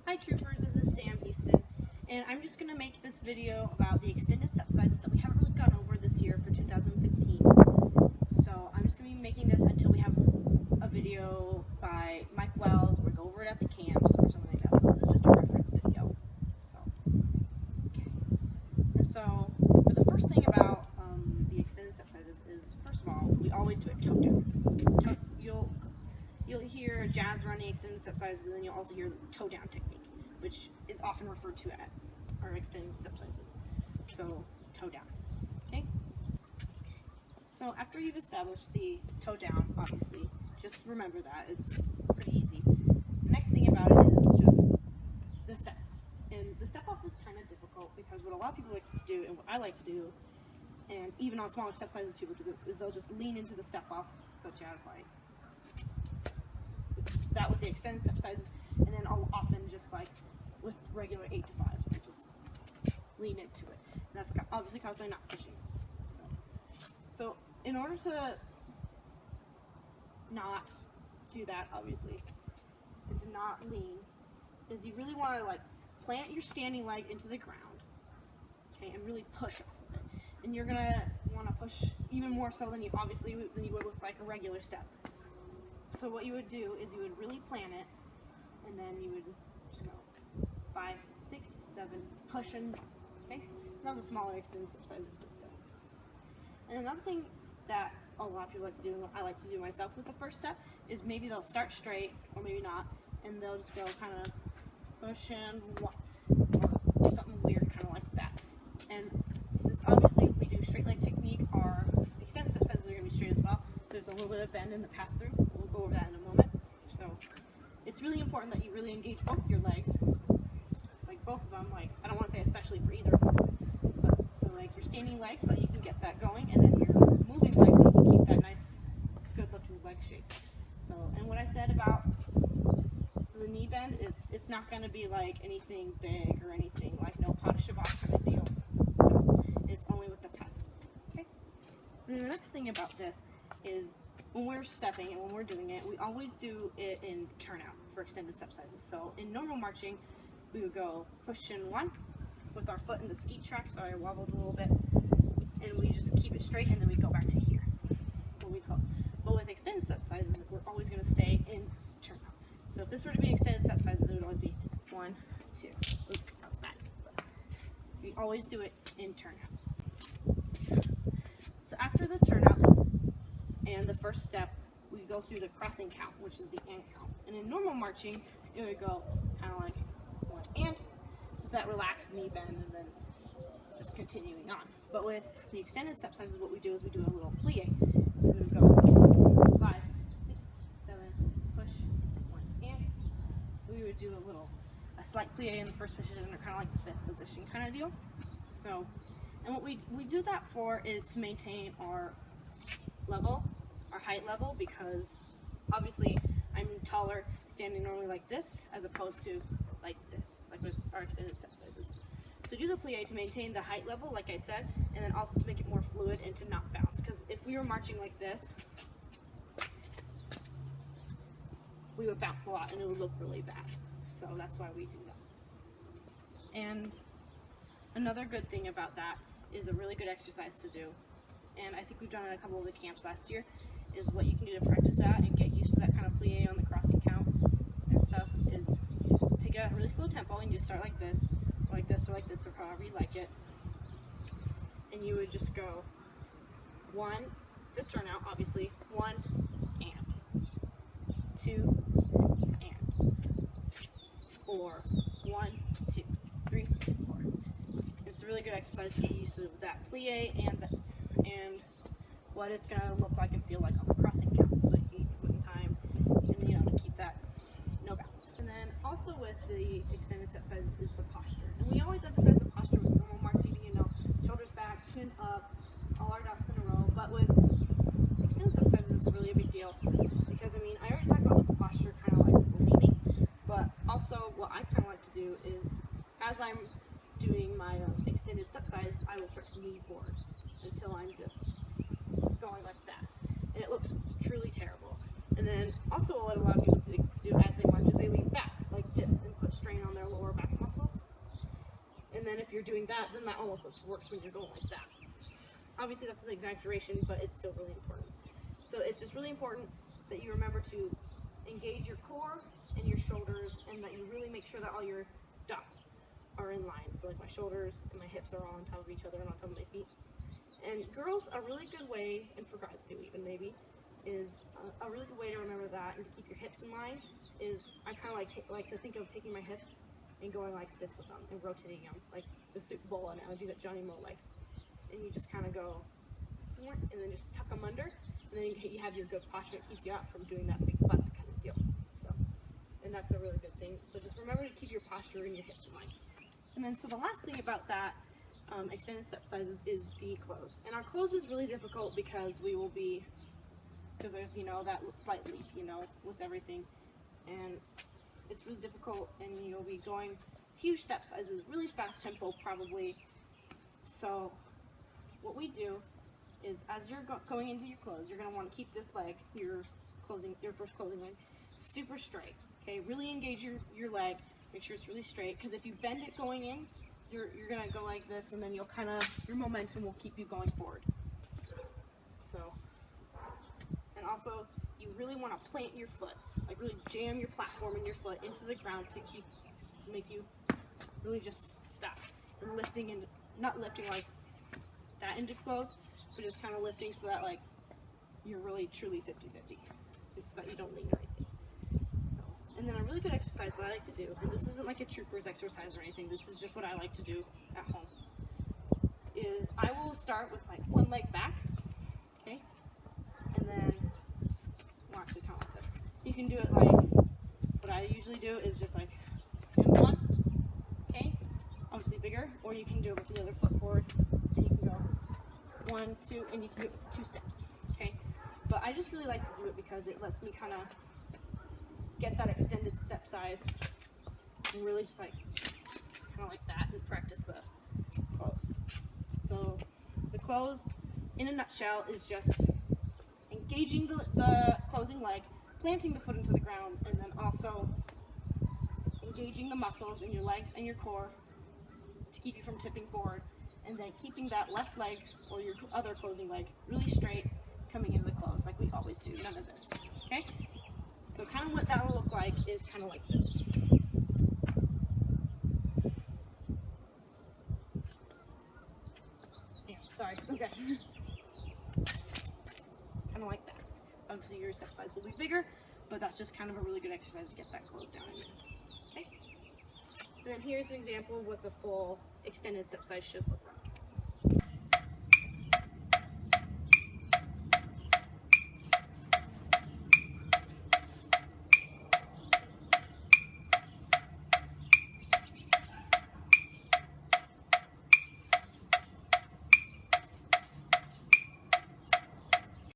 Hi troopers, this is Sam Houston, and I'm just going to make this video about the extended step sizes that we haven't really gone over this year for 2015. So I'm just going to be making this until we have a video by Mike Wells, or go over it at the camps or something like that. So this is just a reference video. So, okay. And so, for the first thing about the extended step sizes is, first of all, we always do it toe down. You'll hear jazz running extended step sizes, and then you'll also hear the toe down technique, which is often referred to at our extended step sizes. So, toe down. Okay? So, after you've established the toe down, obviously, just remember that. It's pretty easy. The next thing about it is just the step. And the step off is kind of difficult because what a lot of people like to do, and what I like to do, and even on smaller step sizes people do this, is they'll just lean into the step off, such as like that with the extended step sizes, and then I'll often just like with regular 8 to 5s, we'll just lean into it. And that's obviously caused by not pushing. So in order to not do that, obviously, and to not lean, is you really want to like plant your standing leg into the ground, okay, and really push off of it. And you're gonna want to push even more so than you would with like a regular step. So what you would do is you would really plant it, and then you would just go 5, 6, 7, pushing. Okay, those are smaller extended step sizes, but still. And another thing that a lot of people like to do, and I like to do myself with the first step, is maybe they'll start straight, or maybe not, and they'll just go kind of push and walk, or something weird, kind of like that. And since obviously we do straight leg technique, our extended step sizes are going to be straight as well. There's a little bit of bend in the pass through. We'll go over that in a moment. So it's really important that you really engage both your legs, like both of them. Like, I don't want to say especially for either of them, but so like your standing legs, so you can get that going, and then your moving legs, so you can keep that nice, good-looking leg shape. So, and what I said about the knee bend, it's not going to be like anything big or anything like no pas de chevaux kind of deal. So it's only with the pass through. Okay. And the next thing about this is when we're stepping and when we're doing it, we always do it in turnout for extended step sizes. So in normal marching, we would go push in 1 with our foot in the skeet track. Sorry, I wobbled a little bit. And we just keep it straight, and then we go back to here when we close. But with extended step sizes, we're always going to stay in turnout. So if this were to be extended step sizes, it would always be 1, 2. Oops, that was bad. But we always do it in turnout. So after the turnout and the first step, we go through the crossing count, which is the and count. And in normal marching, it would go kind of like 1 and, with that relaxed knee bend, and then just continuing on. But with the extended step sizes, what we do is we do a little plie. So we would go 5, 6, 7, push, 1 and. We would do a slight plie in the first position, or kind of like the 5th position kind of deal. So, and what we do that for is to maintain our level, our height level, because obviously I'm taller standing normally like this as opposed to like this, like with our extended step sizes. So do the plie to maintain the height level, like I said, and then also to make it more fluid and to not bounce. Because if we were marching like this, we would bounce a lot and it would look really bad. So that's why we do that. And another good thing about that is a really good exercise to do, and I think we've done it at a couple of the camps last year, is what you can do to practice that and get used to that kind of plie on the crossing count and stuff, is you just take it at a really slow tempo, and you start like this, or like this, or like this, or however you like it, and you would just go 1, the turnout, obviously, 1 and 2 and, or 1, 2, 3, 4. It's a really good exercise to get used to that plie and what it's going to look like and feel like on the crossing counts, so you can put in time, and to keep that no bounce. And then also with the extended step sizes is the posture. And we always emphasize the posture with normal marching, shoulders back, chin up, all our ducks in a row. But with extended step sizes, it's really a big deal because, I already talked about with the posture, kind of like the leaning, but also what I kind of like to do is, as I'm doing my extended step size, I will start to knee forward until I'm just going like that, and it looks truly terrible. And then also what a lot of people do as they march is they lean back like this and put strain on their And then if you're doing that, then that almost looks worse when you're going like that. Obviously that's an exaggeration, but it's still really important. So it's just really important that you remember to engage your core and your shoulders, and that you really make sure that all your dots are in line. So like my shoulders and my hips are all on top of each other and on top of my feet. And girls, a really good way, and for guys too even maybe, is a really good way to remember that and to keep your hips in line is I kind of like to think of taking my hips and going like this with them and rotating them, like the Super Bowl analogy that Johnny Moe likes. And you just kind of go, and then just tuck them under, and then you have your good posture. It keeps you out from doing that big butt kind of deal. So, and that's a really good thing. So just remember to keep your posture and your hips in line. And then so the last thing about that extended step sizes is the close. And our close is really difficult because because there's, you know, that slight leap, you know, with everything. And it's really difficult, and you'll be going huge step sizes, really fast tempo probably. So what we do is as you're going into your close, you're going to want to keep this leg, your first closing leg, super straight. Okay, really engage your leg, make sure it's really straight, because if you bend it going in, you're going to go like this, and then you'll your momentum will keep you going forward. So, and also you really want to plant your foot, like really jam your platform and your foot into the ground to make you really just stop and lifting, and not lifting like that into close, but just kind of lifting so that like you're really truly 50-50, so that you don't lean or anything. So, and then a really good exercise that I like to do, and this isn't like a trooper's exercise or anything, this is just what I like to do at home, is I will start with like one leg back, okay, and then we'll actually count like this. You can do it like, what I usually do is just like in one, okay, obviously bigger, or you can do it with the other foot forward, and you can go 1, 2, and you can do it with 2 steps, okay? But I just really like to do it because it lets me kind of get that extended step size and really just like kind of like that, and practice the close. So the close in a nutshell is just engaging the closing leg, planting the foot into the ground, and then also engaging the muscles in your legs and your core to keep you from tipping forward, and then keeping that left leg or your other closing leg really straight coming into the close like we always do, none of this, okay? So kind of what that will look like is kind of like this. Yeah, sorry, okay. Kind of like that. Obviously your step size will be bigger, but that's just kind of a really good exercise to get that close down in there, okay? And then here's an example of what the full extended step size should look